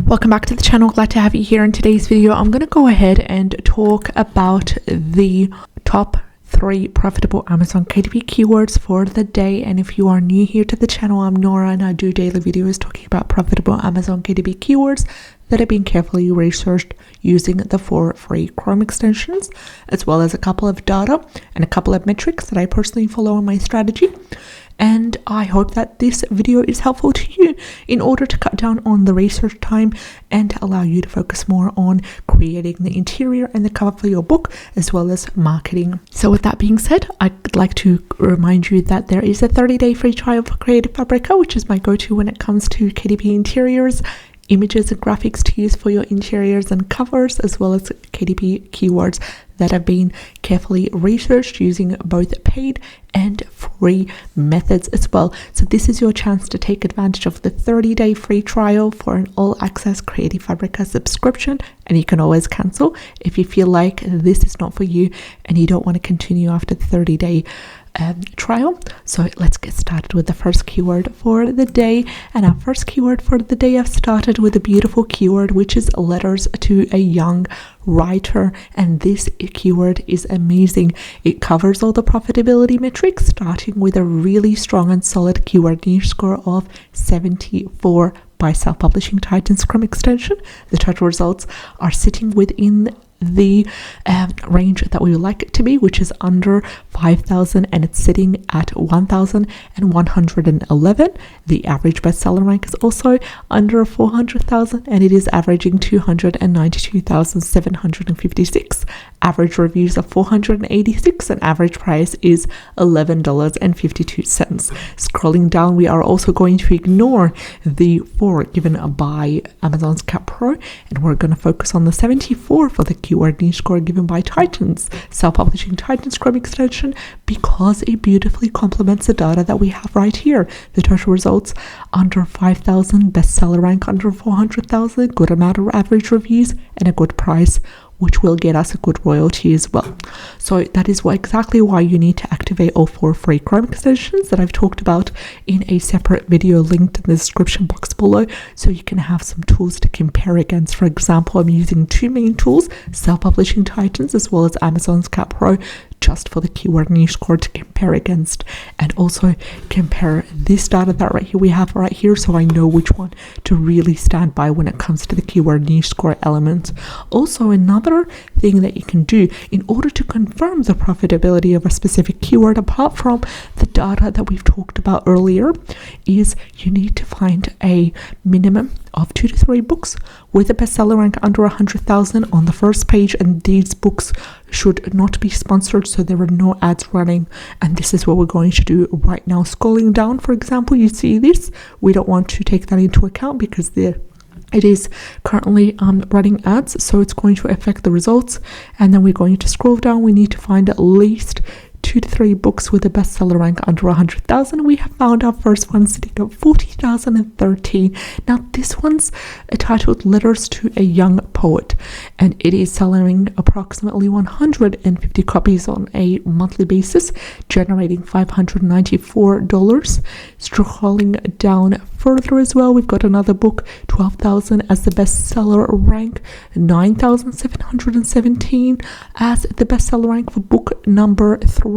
Welcome back to the channel. Glad to have you here. In today's video, I'm going to go ahead and talk about the top 3 profitable Amazon KDP keywords for the day. And if you are new here to the channel, I'm Nora and I do daily videos talking about profitable Amazon KDP keywords that have been carefully researched using the 4 free Chrome extensions, as well as a couple of data and a couple of metrics that I personally follow in my strategy. And I hope that this video is helpful to you in order to cut down on the research time and to allow you to focus more on creating the interior and the cover for your book, as well as marketing. So with that being said, I'd like to remind you that there is a 30-day free trial for Creative Fabrica, which is my go-to when it comes to KDP interiors, images and graphics to use for your interiors and covers, as well as KDP keywords that have been carefully researched using both paid and free methods as well. So this is your chance to take advantage of the 30-day free trial for an all-access Creative Fabrica subscription, and you can always cancel if you feel like this is not for you and you don't want to continue after the 30-day trial. So let's get started with the first keyword for the day. And our first keyword for the day, I've started with a beautiful keyword, which is letters to a young writer. And this keyword is amazing. It covers all the profitability metrics, starting with a really strong and solid keyword niche score of 74 by Self-Publishing Titans Chrome extension. The total results are sitting within the range that we would like it to be, which is under 5,000, and it's sitting at 1,111. The average bestseller rank is also under 400,000, and it is averaging 292,756. Average reviews of 486, and average price is $11.52. Scrolling down, we are also going to ignore the 4 given by Amazon's Cap Pro, and we're going to focus on the 74 for the keyword niche score given by Titans, Self-Publishing Titans Chrome extension, because it beautifully complements the data that we have right here. The total results under 5,000, bestseller rank under 400,000, good amount of average reviews, and a good price, which will get us a good royalty as well. So that is exactly why you need to activate all 4 free Chrome extensions that I've talked about in a separate video linked in the description box below, so you can have some tools to compare against. For example, I'm using 2 main tools, Self-Publishing Titans as well as Amazon's Cap Pro, just for the keyword niche score to compare against, and also compare this data that we have right here, so I know which one to really stand by when it comes to the keyword niche score element. Also, another thing that you can do in order to confirm the profitability of a specific keyword, apart from the data that we've talked about earlier, is you need to find a minimum of 2 to 3 books with a bestseller rank under 100,000 on the first page, and these books should not be sponsored, so there are no ads running. And this is what we're going to do right now. Scrolling down, for example, you see this. We don't want to take that into account because it is currently running ads, so it's going to affect the results. And then we're going to scroll down. We need to find at least 2 to 3 books with a bestseller rank under 100,000. We have found our first one sitting at 40,013. Now this one's titled Letters to a Young Poet, and it is selling approximately 150 copies on a monthly basis, generating $594. Scrolling down further as well, we've got another book, 12,000 as the bestseller rank, 9,717 as the bestseller rank for book number 3,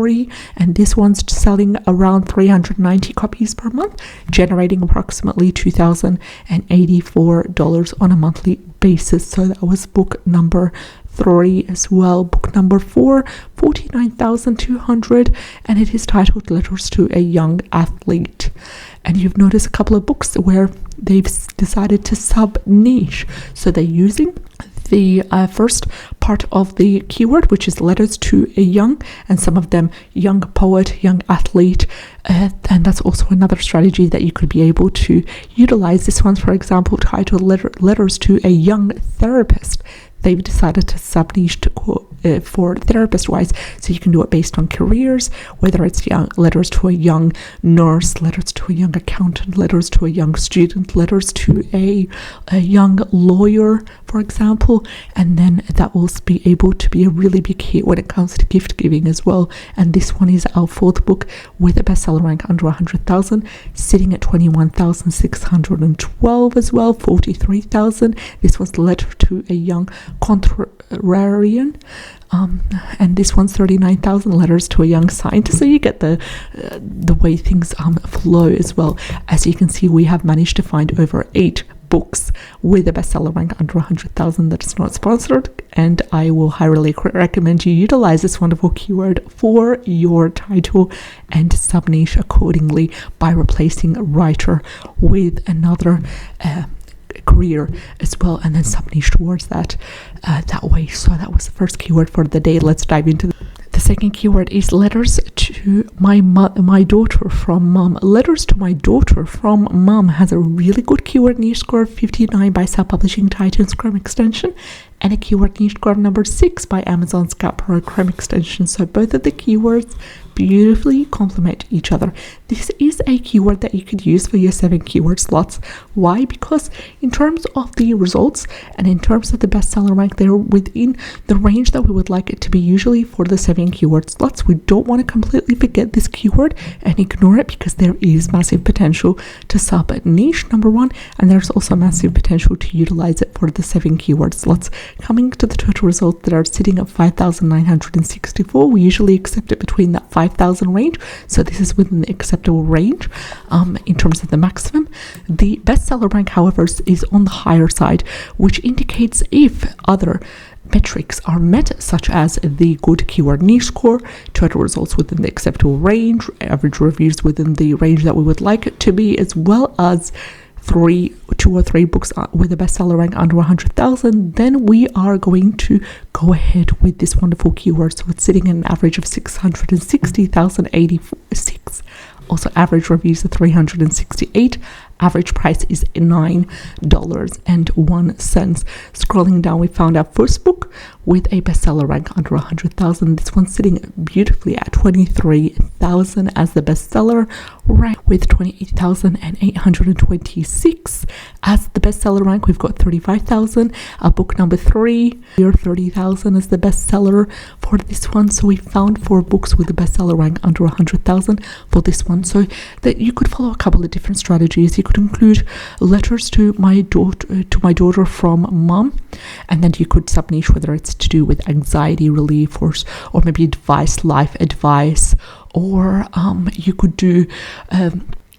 and this one's selling around 390 copies per month, generating approximately $2,084 on a monthly basis. So that was book number 3 as well. Book number 4, 49,200, and it is titled Letters to a Young Athlete. And you've noticed a couple of books where they've decided to sub-niche. So they're using the first part of the keyword, which is letters to a young, and some of them young poet, young athlete, and that's also another strategy that you could be able to utilize. This one's, for example, titled letters to a young therapist. They've decided to sub-niche to for therapist wise. So you can do it based on careers, whether it's letters to a young nurse, letters to a young accountant, letters to a young student, letters to a young lawyer, for example. And then that will be able to be a really big hit when it comes to gift giving as well. And this one is our fourth book with a bestseller rank under 100,000, sitting at 21,612 as well, 43,000. This was Letter to a Young Contrarian. And this one's 39,000, Letters to a Young Scientist. So you get the way things flow as well. As you can see, we have managed to find over 8 books with a bestseller rank under 100,000 that is not sponsored, and I will highly recommend you utilize this wonderful keyword for your title and sub-niche accordingly by replacing writer with another career as well, and then sub-niche towards that way. So that was the first keyword for the day. Let's dive into the second keyword is letters to my daughter from mom. Letters to my daughter from mom has a really good keyword niche score of 59 by self-publishing Titans Chrome extension, and a keyword niche score of number 6 by Amazon's Scout Pro Chrome extension. So both of the keywords beautifully complement each other. This is a keyword that you could use for your 7 keyword slots. Why? Because in terms of the results and in terms of the bestseller rank, they're within the range that we would like it to be usually for the 7 keyword slots. We don't want to completely forget this keyword and ignore it, because there is massive potential to sub niche, number 1, and there's also massive potential to utilize it for the 7 keyword slots. Coming to the total results that are sitting at 5,964, we usually accept it between that 5,000 range, so this is within the acceptable range in terms of the maximum. The bestseller rank, however, is on the higher side, which indicates if other metrics are met, such as the good keyword niche score, total results within the acceptable range, average reviews within the range that we would like it to be, as well as 2 or 3 books with a bestseller rank under 100,000, then we are going to go ahead with this wonderful keyword. So it's sitting at an average of 660,086. Also, average reviews of 368. Average price is $9.01. Scrolling down, we found our first book with a bestseller rank under 100,000. This one's sitting beautifully at 23,000 as the bestseller rank, with 28,826 as the bestseller rank. We've got 35,000. Book number 3 here, 30,000 as the bestseller for this one. So we found 4 books with a bestseller rank under 100,000 for this one. So that you could follow a couple of different strategies. You could include letters to my daughter from mom, and then you could sub-niche whether it's to do with anxiety relief or maybe advice, life advice, or you could do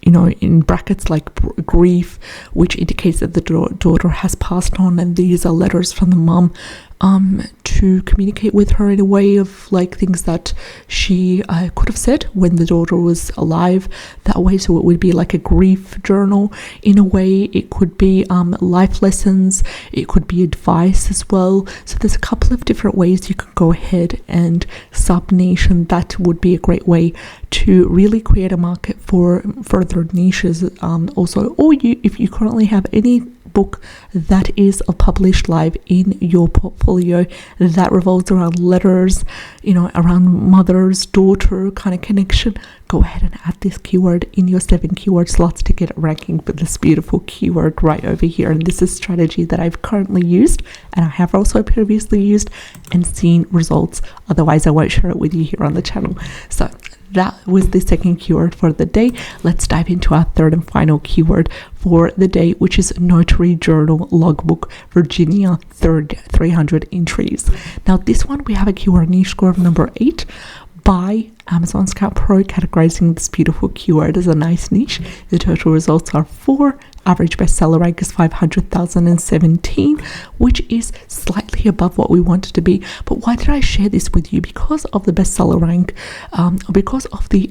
in brackets like grief, which indicates that the daughter has passed on, and these are letters from the mom to communicate with her in a way of like things that she could have said when the daughter was alive, that way. So it would be like a grief journal in a way. It could be life lessons, it could be advice as well. So there's a couple of different ways you could go ahead and sub-niche, and that would be a great way to really create a market for further niches. Also, or if you currently have any book that is published live in your portfolio that revolves around letters, around mother's daughter kind of connection, go ahead and add this keyword in your 7 keyword slots to get it ranking with this beautiful keyword right over here. And this is a strategy that I've currently used, and I have also previously used and seen results. Otherwise I won't share it with you here on the channel. So that was the second keyword for the day. Let's dive into our third and final keyword for the day, which is Notary Journal Logbook Virginia 300 entries. Now this one, we have a keyword niche score of number 8 by Amazon Scout Pro, categorizing this beautiful keyword as a nice niche. The total results are 4. Average bestseller rank is 500,017, which is slightly above what we want it to be. But why did I share this with you? Because of the bestseller rank, because of the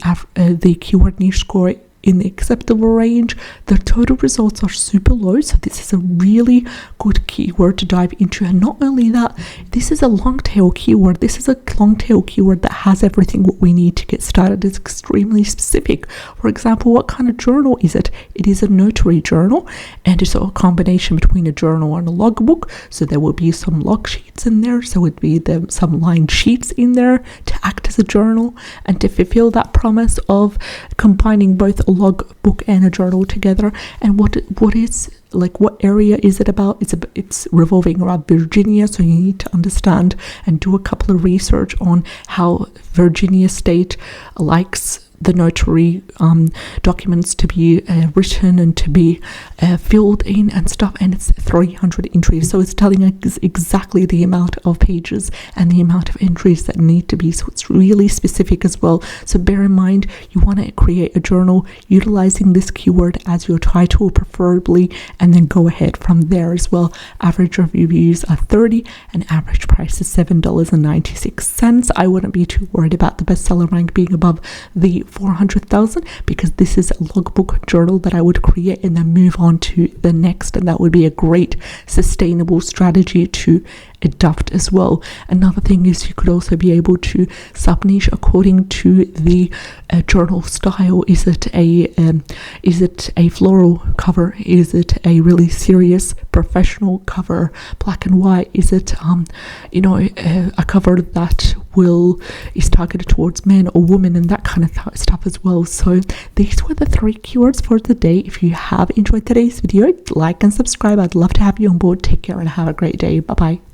keyword niche score in the acceptable range. The total results are super low, so this is a really good keyword to dive into. And not only that, this is a long tail keyword. This is a long tail keyword that has everything what we need to get started. It's extremely specific. For example, what kind of journal is it? It is a notary journal, and it's a combination between a journal and a logbook. So there will be some log sheets in there, so it'd be some lined sheets in there to act as a journal, and to fulfill that promise of combining both a logbook and a journal together. And what area is it about? It's revolving around Virginia, so you need to understand and do a couple of research on how Virginia state likes the notary documents to be written and to be filled in and stuff. And it's 300 entries, so it's telling us exactly the amount of pages and the amount of entries that need to be, so it's really specific as well. So bear in mind, you want to create a journal utilizing this keyword as your title preferably, and then go ahead from there as well. Average reviews are 30 and average price is $7.96. I wouldn't be too worried about the bestseller rank being above the 400,000, because this is a logbook journal that I would create and then move on to the next, and that would be a great sustainable strategy to adopt as well. Another thing is you could also be able to sub-niche according to the journal style. Is it a floral cover? Is it a really serious professional cover, black and white? Is it a cover that is targeted towards men or women, and that kind of stuff as well. So these were the 3 keywords for today. If you have enjoyed today's video, like and subscribe. I'd love to have you on board. Take care and have a great day. Bye bye.